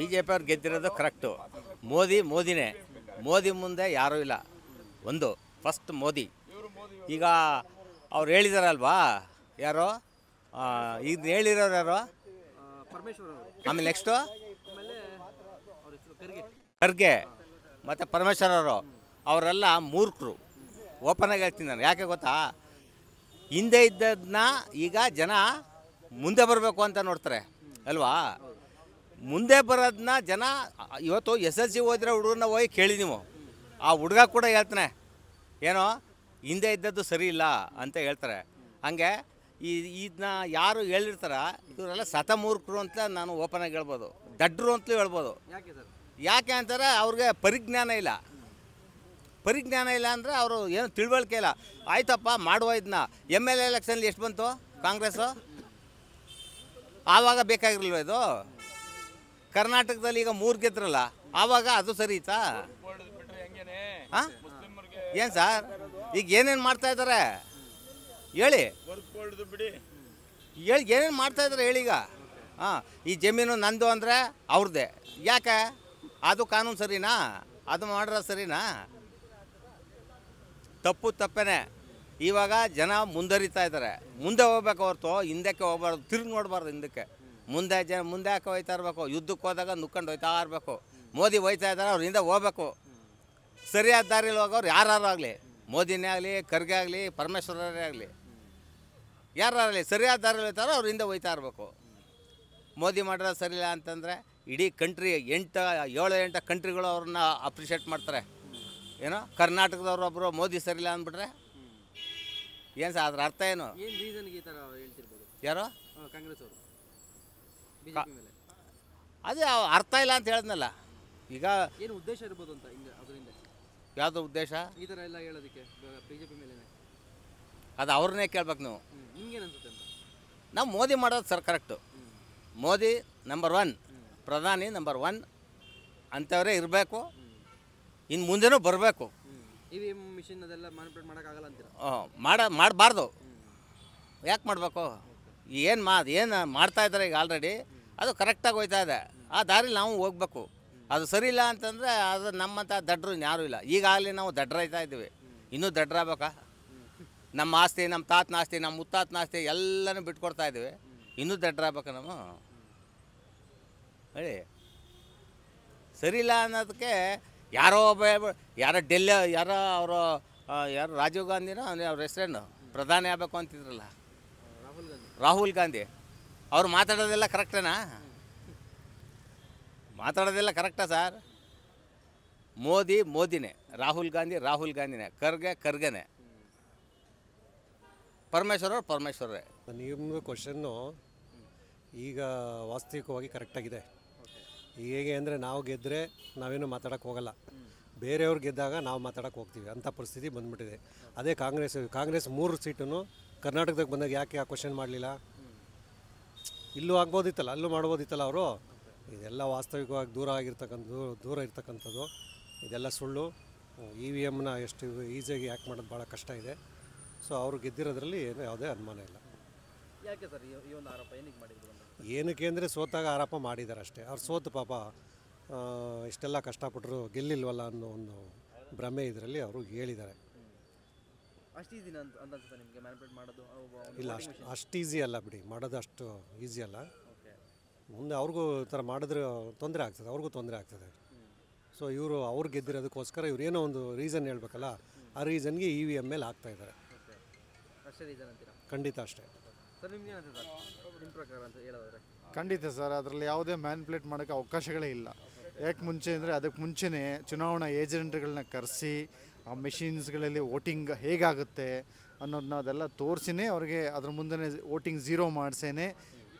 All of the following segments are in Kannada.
ಬಿ ಜೆ ಪಿಯವ್ರು ಗೆದ್ದಿರೋದು ಕರೆಕ್ಟು. ಮೋದಿನೇ. ಮೋದಿ ಮುಂದೆ ಯಾರೂ ಇಲ್ಲ. ಒಂದು ಫಸ್ಟ್ ಮೋದಿ. ಈಗ ಅವ್ರು ಹೇಳಿದಾರಲ್ವಾ, ಯಾರೋ ಈಗ ಹೇಳಿರೋರು ಯಾರು, ಆಮೇಲೆ ನೆಕ್ಸ್ಟು ಖರ್ಗೆ ಮತ್ತು ಪರಮೇಶ್ವರ್ ಅವರು, ಅವರೆಲ್ಲ ಮೂರ್ಖರು. ಓಪನಾಗಿ ಹೇಳ್ತೀನಿ ನಾನು. ಯಾಕೆ ಗೊತ್ತಾ, ಹಿಂದೆ ಇದ್ದದನ್ನ ಈಗ ಜನ ಮುಂದೆ ಬರಬೇಕು ಅಂತ ನೋಡ್ತಾರೆ ಅಲ್ವಾ. ಮುಂದೆ ಬರೋದನ್ನ ಜನ ಇವತ್ತು SSLC ಓದಿರೋ ಹುಡುಗರನ್ನ ಹೋಗಿ ಕೇಳಿ ನೀವು, ಆ ಹುಡುಗ ಕೂಡ ಹೇಳ್ತಾನೆ ಏನೋ ಹಿಂದೆ ಇದ್ದದ್ದು ಸರಿ ಇಲ್ಲ ಅಂತ ಹೇಳ್ತಾರೆ. ಹಂಗೆ ಇದನ್ನ ಯಾರು ಹೇಳಿರ್ತಾರ ಇವರೆಲ್ಲ ಸತಮೂರ್ಖರು ಅಂತ ನಾನು ಓಪನಾಗಿ ಹೇಳ್ಬೋದು, ದಡ್ರು ಅಂತಲೂ ಹೇಳ್ಬೋದು. ಯಾಕೆ ಅಂತಾರೆ, ಅವ್ರಿಗೆ ಪರಿಜ್ಞಾನ ಇಲ್ಲ. ಪರಿಜ್ಞಾನ ಇಲ್ಲ ಅಂದರೆ ಅವರು ಏನು ತಿಳುವಳಿಕೆ ಇಲ್ಲ. ಆಯ್ತಪ್ಪ ಮಾಡುವ ಇದನ್ನ. MLA ಎಲೆಕ್ಷನಲ್ಲಿ ಎಷ್ಟು ಬಂತು ಕಾಂಗ್ರೆಸ್ಸು? ಆವಾಗ ಬೇಕಾಗಿರಲಿಲ್ವ ಇದು? ಕರ್ನಾಟಕದಲ್ಲಿ ಈಗ 3 ಗೆದ್ರಲ್ಲ, ಆವಾಗ ಅದು ಸರಿ ಇತ್ತಾ? ಹಾಂ ಏನು ಸರ್, ಈಗ ಏನೇನು ಮಾಡ್ತಾಯಿದ್ದಾರೆ ಹೇಳಿ, ಏನೇನು ಮಾಡ್ತಾಯಿದ್ದಾರೆ ಹೇಳೀಗ. ಹಾಂ, ಈ ಜಮೀನು ನಂದು ಅಂದರೆ ಅವ್ರದ್ದೇ. ಯಾಕೆ? ಅದು ಕಾನೂನು ಸರಿನಾ? ಅದು ಮಾಡಿರೋ ಸರಿನಾ? ತಪ್ಪೇನೆ. ಇವಾಗ ಜನ ಮುಂದರಿತಾ ಇದ್ದಾರೆ. ಮುಂದೆ ಹೋಗ್ಬೇಕು ಹೊರತು ಹಿಂದಕ್ಕೆ ಹೋಗ್ಬಾರ್ದು, ತಿರುಗಿ ನೋಡಬಾರ್ದು ಹಿಂದಕ್ಕೆ. ಮುಂದೆ ಯಾಕೆ ಹೋಯ್ತಾ ಇರಬೇಕು? ಯುದ್ಧಕ್ಕೆ ಹೋದಾಗ ನುಕ್ಕೊಂಡು ಹೋಯ್ತಾ ಇರಬೇಕು. ಮೋದಿ ಹೋಯ್ತಾ ಇದ್ದಾರೆ, ಅವ್ರ ಹಿಂದೆ ಹೋಗ್ಬೇಕು. ಸರಿಯಾದ ದಾರಿಯಲ್ಲಿ ಹೋಗೋರು ಯಾರು ಆಗಲಿ, ಮೋದಿನೇ ಆಗಲಿ, ಖರ್ಗೆ ಆಗಲಿ, ಪರಮೇಶ್ವರರೇ ಆಗಲಿ, ಯಾರಾಗಲಿ ಸರಿಯಾದ ದಾರಿಯಲ್ಲಿ ಹೋಯ್ತಾರೋ ಅವ್ರ ಹಿಂದೆ ಹೋಯ್ತಾ ಇರಬೇಕು. ಮೋದಿ ಮಾಡಿರೋದು ಸರಿಯಿಲ್ಲ ಅಂತಂದರೆ ಇಡೀ ಕಂಟ್ರಿ 7-8 ಕಂಟ್ರಿಗಳು ಅವ್ರನ್ನ ಅಪ್ರಿಷಿಯೇಟ್ ಮಾಡ್ತಾರೆ. ಏನೋ ಕರ್ನಾಟಕದವ್ರು ಒಬ್ಬರು ಮೋದಿ ಸರಿಯಿಲ್ಲ ಅಂದ್ಬಿಟ್ರೆ ಏನು ಸರ್, ಅದ್ರ ಅರ್ಥ ಏನು? ಯಾರೋ ಕಾಂಗ್ರೆಸ್ ಅವರು ಅದೇ ಅರ್ಥ ಇಲ್ಲ ಅಂತ ಹೇಳಿದ್ನಲ್ಲ. ಈಗ ಏನು ಉದ್ದೇಶ ಇರ್ಬೋದು ಅಂತ ಅದರಿಂದ? ಯಾವುದು ಉದ್ದೇಶ ಈ ಥರ ಎಲ್ಲ ಹೇಳೋದಕ್ಕೆ BJP ಮೇಲೆ? ಅದು ಅವ್ರನ್ನೇ ಕೇಳ್ಬೇಕು ನೀವು. ನಿಮ್ಗೇನು ಅನ್ಸುತ್ತೆ ಅಂತ? ನಾವು ಮೋದಿ ಮಾಡೋದು ಸರ್ ಕರೆಕ್ಟು. ಮೋದಿ ನಂಬರ್ 1, ಪ್ರಧಾನಿ ನಂಬರ್ 1 ಅಂಥವರೇ ಇರಬೇಕು. ಇನ್ನು ಮುಂದೆನೂ ಬರಬೇಕು. EVM ಮಿಷಿನ್ ಅದೆಲ್ಲ ಮ್ಯಾನಿಪುಲೇಟ್ ಮಾಡೋಕ್ಕಾಗಲ್ಲ ಅಂತೀರ? ಮಾಡಬಾರ್ದು. ಯಾಕೆ ಮಾಡಬೇಕು? ಏನು ಮಾಡ್ತಾ ಇದ್ದಾರೆ ಈಗ ಆಲ್ರೆಡಿ, ಅದು ಕರೆಕ್ಟಾಗಿ ಹೋಯ್ತಾ ಇದೆ. ಆ ದಾರಿಲಿ ನಾವು ಹೋಗ್ಬೇಕು. ಅದು ಸರಿ ಇಲ್ಲ ಅಂತಂದರೆ ಅದು ನಮ್ಮಂಥ ದಡ್ರು ಯಾರೂ ಇಲ್ಲ. ಈಗಾಗಲೇ ನಾವು ದಡ್ರಾಯ್ತಾ ಇದ್ದೀವಿ, ಇನ್ನೂ ದಡ್ರಾಗಬೇಕಾ? ನಮ್ಮ ಆಸ್ತಿ, ನಮ್ಮ ತಾತನ ಆಸ್ತಿ, ನಮ್ಮ ಮುತ್ತಾತನ ಆಸ್ತಿ ಎಲ್ಲನೂ ಬಿಟ್ಕೊಡ್ತಾ ಇದ್ದೀವಿ, ಇನ್ನೂ ದಡ್ರಾಗಬೇಕಾ ನಾವು? ಹೇಳಿ. ಸರಿ ಇಲ್ಲ ಅನ್ನೋದಕ್ಕೆ ಯಾರೋ ಡೆಲ್ಲಿ ಅವರು ಯಾರು ರಾಜೀವ್ ಗಾಂಧಿನೋ ಅವ್ರ ಹೆಸರೇನು ಪ್ರಧಾನಿ ಆಗಬೇಕು ಅಂತಿದ್ರಲ್ಲ, ರಾಹುಲ್ ಗಾಂಧಿ. ಅವ್ರು ಮಾತಾಡೋದೆಲ್ಲ ಕರೆಕ್ಟೇನಾ? ಮಾತಾಡೋದೆಲ್ಲ ಕರೆಕ್ಟಾ ಸರ್? ಮೋದಿನೇ, ರಾಹುಲ್ ಗಾಂಧಿನೇ, ಖರ್ಗೆನೇ, ಪರಮೇಶ್ವರರೇ. ನಿಮ್ಮ ಕ್ವಶನ್ನು ಈಗ ವಾಸ್ತವಿಕವಾಗಿ ಕರೆಕ್ಟಾಗಿದೆ. ಹೇಗೆ ಅಂದರೆ ನಾವು ಗೆದ್ದರೆ ನಾವೇನು ಮಾತಾಡೋಕ್ಕೆ ಹೋಗಲ್ಲ, ಬೇರೆಯವ್ರು ಗೆದ್ದಾಗ ನಾವು ಮಾತಾಡೋಕ್ಕೆ ಹೋಗ್ತೀವಿ ಅಂಥ ಪರಿಸ್ಥಿತಿ ಬಂದ್ಬಿಟ್ಟಿದೆ. ಅದೇ ಕಾಂಗ್ರೆಸ್ 3 ಸೀಟನ್ನು ಕರ್ನಾಟಕದಾಗ ಬಂದಾಗ ಯಾಕೆ ಆ ಕ್ವಶನ್ ಮಾಡಲಿಲ್ಲ? ಇಲ್ಲೂ ಆಗ್ಬೋದಿತ್ತಲ್ಲ, ಅಲ್ಲೂ ಮಾಡ್ಬೋದಿತ್ತಲ್ಲ ಅವರು. ಇದೆಲ್ಲ ವಾಸ್ತವಿಕವಾಗಿ ದೂರ ಇರ್ತಕ್ಕಂಥದ್ದು. ಇದೆಲ್ಲ ಸುಳ್ಳು. EVMನ ಎಷ್ಟು ಈಸಿಯಾಗಿ ಯಾಕೆ ಮಾಡೋದು ಭಾಳ ಕಷ್ಟ ಇದೆ. ಸೊ ಅವರು ಗೆದ್ದಿರೋದ್ರಲ್ಲಿ ಯಾವುದೇ ಅನುಮಾನ ಇಲ್ಲ. ಯಾಕೆ ಸರ್ ಈ ಒಂದು ಆರೋಪ ಏನಕ್ಕೆ ಮಾಡಿದ್ರು? ಏನಕ್ಕೆ ಅಂದರೆ ಸೋತಾಗ ಆರೋಪ ಮಾಡಿದ್ದಾರೆ ಅಷ್ಟೇ. ಅವ್ರು ಸೋತು ಪಾಪ ಇಷ್ಟೆಲ್ಲ ಕಷ್ಟಪಟ್ಟರು ಗೆಲ್ಲಿಲ್ವಲ್ಲ ಅನ್ನೋ ಒಂದು ಭ್ರಮೆ ಇದರಲ್ಲಿ ಅವರು ಹೇಳಿದ್ದಾರೆ. ಅಷ್ಟು ಈಸಿ ಅಂತ ಅನ್ಸುತ್ತೆ ನಿಮಗೆ ಮ್ಯಾನಿಪುಲೇಟ್ ಮಾಡೋದು? ಇಲ್ಲ, ಅಷ್ಟು ಈಸಿ ಅಲ್ಲ ಬಿಡಿ, ಮಾಡೋದು ಅಷ್ಟು ಈಸಿ ಅಲ್ಲ. ಮುಂದೆ ಅವ್ರಿಗೂ ಈ ಥರ ಮಾಡಿದ್ರೆ ತೊಂದರೆ ಆಗ್ತದೆ, ಅವ್ರಿಗೂ ತೊಂದರೆ ಆಗ್ತದೆ. ಸೊ ಇವರು ಅವ್ರು ಗೆದ್ದಿರೋದಕ್ಕೋಸ್ಕರ ಇವ್ರು ಏನೋ ಒಂದು ರೀಸನ್ ಹೇಳ್ಬೇಕಲ್ಲ, ಆ ರೀಸನ್ಗೆ EVM ಮೇಲೆ ಆಗ್ತಾಯಿದ್ದಾರೆ. ಅಷ್ಟೇ ರೀಸನ್ ಅಂತೀರಾ? ಖಂಡಿತ ಅಷ್ಟೇ ಸರ್. ನಿಮ್ಗೆ ಏನಾಗ್ತದೆ ನಿಮ್ಮ ಪ್ರಕಾರ ಅಂತ ಹೇಳೋದ್ರೆ? ಖಂಡಿತ ಸರ್, ಅದರಲ್ಲಿ ಯಾವುದೇ ಮ್ಯಾನಿಪುಲೇಟ್ ಮಾಡೋಕ್ಕೆ ಅವಕಾಶಗಳೇ ಇಲ್ಲ. ಯಾಕೆ ಮುಂಚೆ ಅಂದರೆ ಅದಕ್ಕೆ ಮುಂಚೆನೇ ಚುನಾವಣಾ ಏಜೆಂಟ್ಗಳನ್ನ ಕರೆಸಿ ಆ ಮೆಷಿನ್ಸ್ಗಳಲ್ಲಿ ವೋಟಿಂಗ್ ಹೇಗಾಗುತ್ತೆ ಅನ್ನೋದನ್ನ ಅದೆಲ್ಲ ತೋರಿಸಿನೇ ಅವ್ರಿಗೆ ಅದ್ರ ಮುಂದೆ ವೋಟಿಂಗ್ 0 ಮಾಡಿಸೇನೆ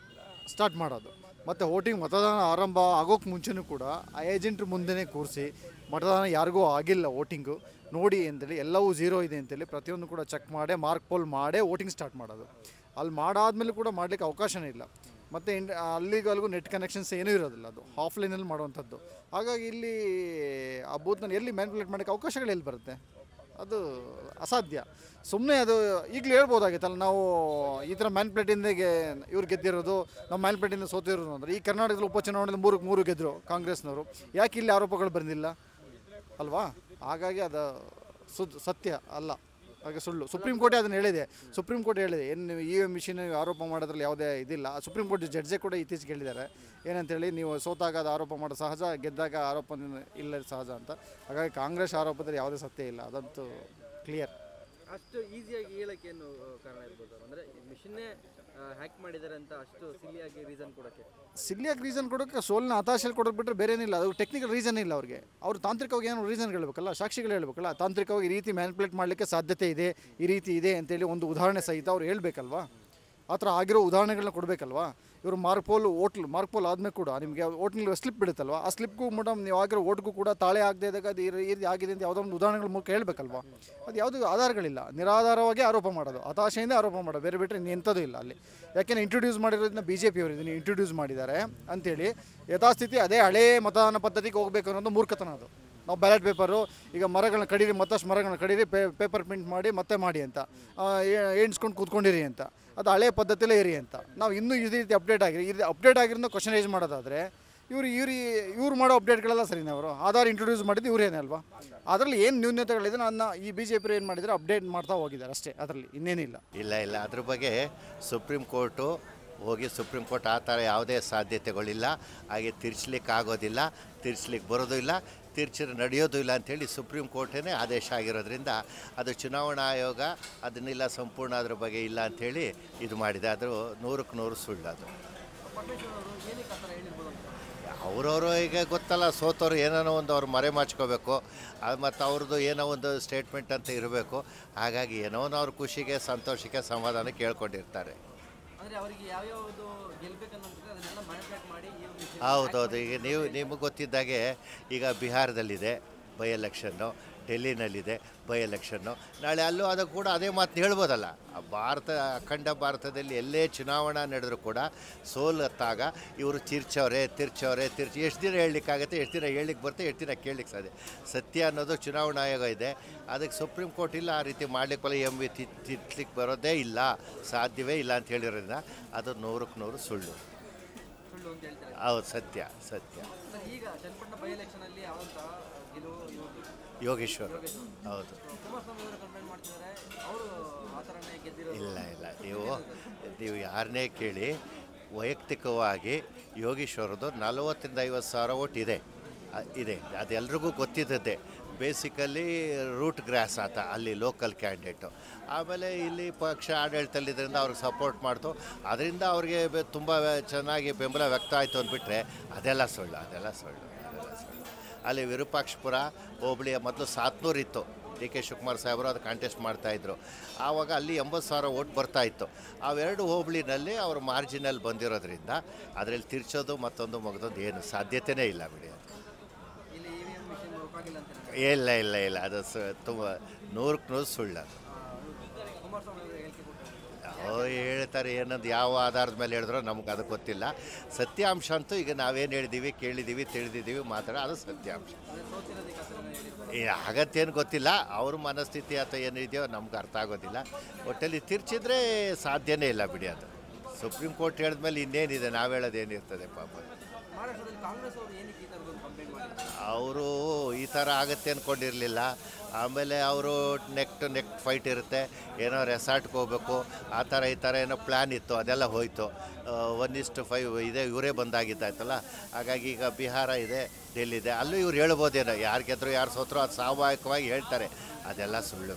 ಸ್ಟಾರ್ಟ್ ಮಾಡೋದು. ಮತ್ತು ಮತದಾನ ಆರಂಭ ಆಗೋಕ್ಕೆ ಮುಂಚೆನೂ ಕೂಡ ಆ ಏಜೆಂಟ್ರ ಮುಂದೆನೇ ಕೂರಿಸಿ ಮತದಾನ ಯಾರಿಗೂ ಆಗಿಲ್ಲ ವೋಟಿಂಗು ನೋಡಿ ಅಂತೇಳಿ, ಎಲ್ಲವೂ 0 ಇದೆ ಅಂತೇಳಿ ಪ್ರತಿಯೊಂದು ಕೂಡ ಚೆಕ್ ಮಾಡಿ ಮಾರ್ಕ್ ಪೋಲ್ ಮಾಡೇ ವೋಟಿಂಗ್ ಸ್ಟಾರ್ಟ್ ಮಾಡೋದು. ಅಲ್ಲಿ ಮಾಡಾದ್ಮೇಲೆ ಕೂಡ ಮಾಡಲಿಕ್ಕೆ ಅವಕಾಶನೇ ಇಲ್ಲ. ಮತ್ತು ಅಲ್ಲಿಗೂ ನೆಟ್ ಕನೆಕ್ಷನ್ಸ್ ಏನೂ ಇರೋದಿಲ್ಲ, ಅದು ಆಫ್ಲೈನಲ್ಲಿ ಮಾಡುವಂಥದ್ದು. ಹಾಗಾಗಿ ಇಲ್ಲಿ ಆ ಬೂತ್ನಲ್ಲಿ ಎಲ್ಲಿ ಮ್ಯಾನಿಪುಲೇಟ್ ಮಾಡೋಕ್ಕೆ ಅವಕಾಶಗಳು ಎಲ್ಲಿ ಬರುತ್ತೆ? ಅದು ಅಸಾಧ್ಯ. ಸುಮ್ಮನೆ ಅದು ಈಗಲೇ ಹೇಳ್ಬೋದಾಗಿತ್ತಲ್ಲ, ನಾವು ಈ ಥರ ಮ್ಯಾನ್ಪ್ಲೇಟಿಂದಾಗೆ ಇವ್ರು ಗೆದ್ದಿರೋದು, ನಾವು ಮ್ಯಾನ್ಪ್ಲೇಟಿಂದ ಸೋತಿರೋದು ಅಂದರೆ. ಈ ಕರ್ನಾಟಕದಲ್ಲಿ ಉಪಚುನಾವಣೆಯಲ್ಲಿ 3 ಗೆದ್ದರು ಕಾಂಗ್ರೆಸ್ನವರು, ಯಾಕೆ ಇಲ್ಲಿ ಆರೋಪಗಳು ಬಂದಿಲ್ಲ ಅಲ್ವಾ? ಹಾಗಾಗಿ ಅದು ಸತ್ಯ ಅಲ್ಲ, ಹಾಗೆ ಸುಳ್ಳು. ಸುಪ್ರೀಂ ಕೋರ್ಟೇ ಅದನ್ನು ಹೇಳಿದೆ. ಸುಪ್ರೀಂ ಕೋರ್ಟ್ ಹೇಳಿದೆ, ಏನು EVM ಮಿಷಿನ್ ಆರೋಪ ಮಾಡೋದ್ರಲ್ಲಿ ಯಾವುದೇ ಇದಿಲ್ಲ. ಸುಪ್ರೀಂ ಕೋರ್ಟ್ ಜಡ್ಜೆ ಕೂಡ ಇತ್ತೀಚೆಗೆ ಹೇಳಿದ್ದಾರೆ ಏನಂತೇಳಿ, ನೀವು ಸೋತಾಗ ಅದು ಆರೋಪ ಮಾಡೋದು ಸಹಜ, ಗೆದ್ದಾಗ ಆರೋಪ ಇಲ್ಲ ಸಹಜ ಅಂತ. ಹಾಗಾಗಿ ಕಾಂಗ್ರೆಸ್ ಆರೋಪದಲ್ಲಿ ಯಾವುದೇ ಸತ್ಯ ಇಲ್ಲ, ಅದಂತೂ ಕ್ಲಿಯರ್. ಅಷ್ಟು ಈಸಿಯಾಗಿ ಹೇಳಕ್ಕೆ ಏನು ಕಾರಣ ಇರ್ಬೋದು? ಅಂದರೆ ಮಿಷನ್ನೇ ಹ್ಯಾಕ್ ಮಾಡಿದ್ದಾರೆ ಅಂತ ಅಷ್ಟು ಸಿಲ್ಲಿಯಾಗಿ ರೀಸನ್ ಕೊಡೋಕ್ಕೆ? ಸಿಲ್ಲಿಯಾಗಿ ರೀಸನ್ ಕೊಡೋಕ್ಕೆ ಸೋಲಿನ ಹತಾಶೆಯಲ್ಲಿ ಕೊಡೋದು ಬಿಟ್ಟರೆ ಬೇರೆ ಏನಿಲ್ಲ. ಅದು ಟೆಕ್ನಿಕಲ್ ರೀಸನ್ ಇಲ್ಲ ಅವ್ರಿಗೆ. ಅವರು ತಾಂತ್ರಿಕವಾಗಿ ಏನು ರೀಸನ್ ಹೇಳಬೇಕಲ್ಲ, ಸಾಕ್ಷಿಗಳು ಹೇಳಬೇಕಲ್ಲ. ತಾಂತ್ರಿಕವಾಗಿ ಈ ರೀತಿ ಮ್ಯಾನಿಪುಲೇಟ್ ಮಾಡಲಿಕ್ಕೆ ಸಾಧ್ಯತೆ ಇದೆ, ಈ ರೀತಿ ಇದೆ ಅಂತೇಳಿ ಒಂದು ಉದಾಹರಣೆ ಸಹಿತ ಅವ್ರು ಹೇಳಬೇಕಲ್ವಾ? ಆ ಥರ ಆಗಿರೋ ಉದಾಹರಣೆಗಳನ್ನ ಕೊಡಬೇಕಲ್ವಾ? ಇವರು ಮಾರ್ಕ್ಪೋಲ್ ಆದಮೇಲೆ ಕೂಡ ನಿಮಗೆ ಓಟ್ನಲ್ಲಿ ಸ್ಲಿಪ್ ಬಿಡುತ್ತಲ್ವ, ಆ ಸ್ಲಿಪ್ಗೂ ನೀವು ಆಗಿರೋ ಓಟ್ಗೂ ಕೂಡ ತಾಳೆ ಆಗದೆ ಇದ್ದಾಗ ಅದು ಈ ರೀತಿ ಆಗಿದೆ ಅಂತ ಯಾವುದೋ ಒಂದು ಉದಾಹರಣೆಗಳ ಮೂಲಕ ಹೇಳಬೇಕಲ್ವಾ? ಅದು ಯಾವುದೂ ಆಧಾರಗಳಿಲ್ಲ, ನಿರಾಧಾರವಾಗಿ ಆರೋಪ ಮಾಡೋದು, ಹತಾಶೆಯಿಂದ ಆರೋಪ ಮಾಡೋದು, ಬೇರೆ ಬಿಟ್ಟರೆ ಎಂಥದ್ದು ಇಲ್ಲ ಅಲ್ಲಿ. ಯಾಕೆಂದರೆ ಇಂಟ್ರೊಡ್ಯೂಸ್ ಮಾಡಿರೋದನ್ನ BJP ಅವರು ಇದನ್ನು ಇಂಟ್ರೊಡ್ಯೂಸ್ ಮಾಡಿದ್ದಾರೆ ಅಂಥೇಳಿ ಯಥಾಸ್ಥಿತಿ ಅದೇ ಹಳೇ ಮತದಾನ ಪದ್ಧತಿಗೆ ಹೋಗಬೇಕು ಅನ್ನೋದು ಮೂರ್ಖತನ. ಅದು ನಾವು ಬ್ಯಾಲೆಟ್ ಪೇಪರು ಈಗ ಮರಗಳನ್ನ ಕಡೀರಿ, ಮತ್ತಷ್ಟು ಮರಗಳನ್ನ ಕಡೀರಿ, ಪೇಪರ್ ಪ್ರಿಂಟ್ ಮಾಡಿ ಅಂತ ಎಣಿಸ್ಕೊಂಡು ಕೂತ್ಕೊಂಡಿರಿ ಅಂತ, ಅದು ಹಳೆ ಪದ್ಧತಿಲೇ ಇರಿ ಅಂತ. ನಾವು ಇನ್ನೂ ಇದೇ ರೀತಿ ಅಪ್ಡೇಟ್ ಆಗಿರೋದು ಕ್ವಶನ್ ರೈಸ್ ಮಾಡೋದಾದರೆ ಇವ್ರು ಮಾಡೋ ಅಪ್ಡೇಟ್ಗಳೆಲ್ಲ ಸರಿನೇ. ಅವರು ಆಧಾರ್ ಇಂಟ್ರೊಡ್ಯೂಸ್ ಮಾಡಿದ್ದು ಇವರೇನೇ ಅಲ್ವಾ? ಅದರಲ್ಲಿ ಏನು ನ್ಯೂನತೆಗಳಿದೆ ನನ್ನ ಈ BJP ಏನು ಮಾಡಿದರೆ ಅಪ್ಡೇಟ್ ಮಾಡ್ತಾ ಹೋಗಿದ್ದಾರೆ ಅಷ್ಟೇ, ಅದರಲ್ಲಿ ಇನ್ನೇನಿಲ್ಲ. ಇಲ್ಲ ಅದ್ರ ಬಗ್ಗೆ ಸುಪ್ರೀಂ ಕೋರ್ಟು ಸುಪ್ರೀಂ ಕೋರ್ಟ್ ಆ ಥರ ಯಾವುದೇ ಸಾಧ್ಯತೆಗಳಿಲ್ಲ, ಹಾಗೆ ತಿರ್ಸ್ಲಿಕ್ಕೆ ಆಗೋದಿಲ್ಲ, ತಿರ್ಸ್ಲಿಕ್ಕೆ ಬರೋದು ಇಲ್ಲ, ತಿರ್ಚಿದ್ರೆ ನಡೆಯೋದು ಇಲ್ಲ ಅಂಥೇಳಿ ಸುಪ್ರೀಂ ಕೋರ್ಟೇ ಆದೇಶ ಆಗಿರೋದ್ರಿಂದ ಅದು ಚುನಾವಣಾ ಆಯೋಗ ಅದನ್ನೆಲ್ಲ ಸಂಪೂರ್ಣ ಅದ್ರ ಬಗ್ಗೆ ಇಲ್ಲ ಅಂಥೇಳಿ ಇದು ಮಾಡಿದೆ. ಅದು 100ಕ್ಕೆ 100 ಸುಳ್ಳು. ಅದು ಅವರವರು ಈಗ ಗೊತ್ತಲ್ಲ, ಸೋತವರು ಏನೋ ಒಂದು ಅವ್ರು ಮರೆ ಮಾಚ್ಕೋಬೇಕು, ಮತ್ತು ಅವ್ರದ್ದು ಏನೋ ಒಂದು ಸ್ಟೇಟ್ಮೆಂಟ್ ಅಂತ ಇರಬೇಕು. ಹಾಗಾಗಿ ಏನೋ ಒಂದು ಅವ್ರ ಖುಷಿಗೆ, ಸಂತೋಷಕ್ಕೆ, ಸಮಾಧಾನ ಕೇಳ್ಕೊಂಡಿರ್ತಾರೆ. ಹೌದೌದು. ಈಗ ನಿಮಗೆ ಗೊತ್ತಿದ್ದಾಗೆ ಈಗ ಬಿಹಾರದಲ್ಲಿದೆ ಬೈ ಎಲೆಕ್ಷನ್ನು, ಡೆಲ್ಲಿನಲ್ಲಿದೆ ಬೈ ಎಲೆಕ್ಷನ್ನು, ನಾಳೆ ಅಲ್ಲೂ ಅದು ಕೂಡ ಅದೇ ಮಾತನ್ನ ಹೇಳ್ಬೋದಲ್ಲ. ಅಖಂಡ ಭಾರತದಲ್ಲಿ ಎಲ್ಲೇ ಚುನಾವಣಾ ನಡೆದರೂ ಕೂಡ ಸೋಲತ್ತಾಗ ಇವರು ತಿರ್ಚವ್ರೆ ಎಷ್ಟು ದಿನ ಹೇಳಲಿಕ್ಕಾಗುತ್ತೆ, ಎಷ್ಟು ದಿನ ಹೇಳಲಿಕ್ಕೆ ಬರುತ್ತೆ, ಎಷ್ಟು ದಿನ ಕೇಳಲಿಕ್ಕೆ ಸಾಧ್ಯ. ಸತ್ಯ ಅನ್ನೋದು ಚುನಾವಣಾ ಆಯೋಗ ಇದೆ, ಅದಕ್ಕೆ ಸುಪ್ರೀಂ ಕೋರ್ಟ್ ಇಲ್ಲ ಆ ರೀತಿ ಮಾಡಲಿಕ್ಕೆ ತಿರ್ಸ್ಲಿಕ್ಕೆ ಬರೋದೇ ಇಲ್ಲ, ಸಾಧ್ಯವೇ ಇಲ್ಲ ಅಂತ ಹೇಳಿರೋದ್ರಿಂದ ಅದು 100ಕ್ಕೆ 100 ಸುಳ್ಳು. ಹೌದು, ಸತ್ಯ. ಯೋಗೇಶ್ವರ್ ಹೌದು. ಇಲ್ಲ ನೀವು ಯಾರನ್ನೇ ಕೇಳಿ, ವೈಯಕ್ತಿಕವಾಗಿ ಯೋಗೇಶ್ವರದು 40-50 ಸಾವಿರ ಓಟ್ ಇದೆ, ಅದೆಲ್ರಿಗೂ ಗೊತ್ತಿದ್ದದ್ದೇ. ಬೇಸಿಕಲಿ ರೂಟ್ ಗ್ರಾಸ್ ಆತ ಅಲ್ಲಿ ಲೋಕಲ್ ಕ್ಯಾಂಡಿಡೇಟು. ಆಮೇಲೆ ಇಲ್ಲಿ ಪಕ್ಷ ಆಡಳಿತದಲ್ಲಿದ್ದರಿಂದ ಅವ್ರಿಗೆ ಸಪೋರ್ಟ್ ಮಾಡ್ತು, ಅದರಿಂದ ಅವ್ರಿಗೆ ತುಂಬ ಚೆನ್ನಾಗಿ ಬೆಂಬಲ ವ್ಯಕ್ತ ಆಯಿತು ಅಂದ್ಬಿಟ್ರೆ ಅದೆಲ್ಲ ಸುಳ್ಳು. ಅಲ್ಲಿ ವಿರೂಪಾಕ್ಷಪುರ ಹೋಬಳಿಯ ಮೊದಲು 700 ಇತ್ತು, DK ಶಿವಕುಮಾರ್ ಸಾಹೇಬರು ಅದು ಕಾಂಟೆಸ್ಟ್ ಮಾಡ್ತಾಯಿದ್ರು. ಆವಾಗ ಅಲ್ಲಿ 80,000 ಓಟ್ ಬರ್ತಾಯಿತ್ತು. ಅವೆರಡು ಹೋಬಳಿನಲ್ಲಿ ಅವರು ಮಾರ್ಜಿನಲ್ಲಿ ಬಂದಿರೋದ್ರಿಂದ ಅದರಲ್ಲಿ ತಿರ್ಚೋದು ಮತ್ತೊಂದು ಮಗದೊಂದು ಏನು ಸಾಧ್ಯತೆಯೇ ಇಲ್ಲ ಬಿಡಿ. ಇಲ್ಲ ಅದು ತುಂಬ 100ಕ್ಕೆ 100 ಸುಳ್ಳು. ಅವ್ರು ಹೇಳ್ತಾರೆ ಏನಂದು ಯಾವ ಆಧಾರದ ಮೇಲೆ ಹೇಳಿದ್ರೋ ನಮ್ಗೆ ಅದು ಗೊತ್ತಿಲ್ಲ. ಸತ್ಯಾಂಶ ಅಂತೂ ಈಗ ನಾವೇನು ಹೇಳಿದ್ದೀವಿ, ಕೇಳಿದ್ದೀವಿ, ತಿಳಿದಿದ್ದೀವಿ, ಅದು ಸತ್ಯಾಂಶ. ಅಗತ್ಯೇನು ಗೊತ್ತಿಲ್ಲ, ಅವ್ರ ಮನಸ್ಥಿತಿ ಅಥವಾ ಏನಿದೆಯೋ ನಮ್ಗೆ ಅರ್ಥ ಆಗೋದಿಲ್ಲ. ಒಟ್ಟಲ್ಲಿ ತಿರ್ಚಿದ್ರೆ ಸಾಧ್ಯನೇ ಇಲ್ಲ ಬಿಡಿ. ಅದು ಸುಪ್ರೀಂ ಕೋರ್ಟ್ ಹೇಳಿದ್ಮೇಲೆ ಇನ್ನೇನಿದೆ, ನಾವು ಹೇಳೋದೇನಿರ್ತದೆ ಪಾಪ. ಅವರು ಈ ಥರ ಆಗತ್ತೆ ಅಂದ್ಕೊಂಡಿರಲಿಲ್ಲ. ಆಮೇಲೆ ಅವರು ನೆಕ್ ಟು ನೆಕ್ ಫೈಟ್ ಇರುತ್ತೆ, ಏನೋ ರೆಸಾರ್ಟ್ಗೆ ಹೋಗ್ಬೇಕು ಆ ಥರ ಈ ಥರ ಏನೋ ಪ್ಲ್ಯಾನ್ ಇತ್ತು, ಅದೆಲ್ಲ ಹೋಯಿತು. 1:5 ಇದೆ, ಇವರೇ ಬಂದಾಗಿದ್ದಾಯ್ತಲ್ಲ. ಹಾಗಾಗಿ ಈಗ ಬಿಹಾರ ಇದೆ, ಡೆಲ್ಲಿ ಇದೆ, ಅಲ್ಲೂ ಇವ್ರು ಹೇಳ್ಬೋದೇನೋ, ಯಾರು ಗೆದ್ರು ಯಾರು ಸೋತರು ಅದು ಸ್ವಾಭಾವಿಕವಾಗಿ ಹೇಳ್ತಾರೆ. ಅದೆಲ್ಲ ಸುಳ್ಳು.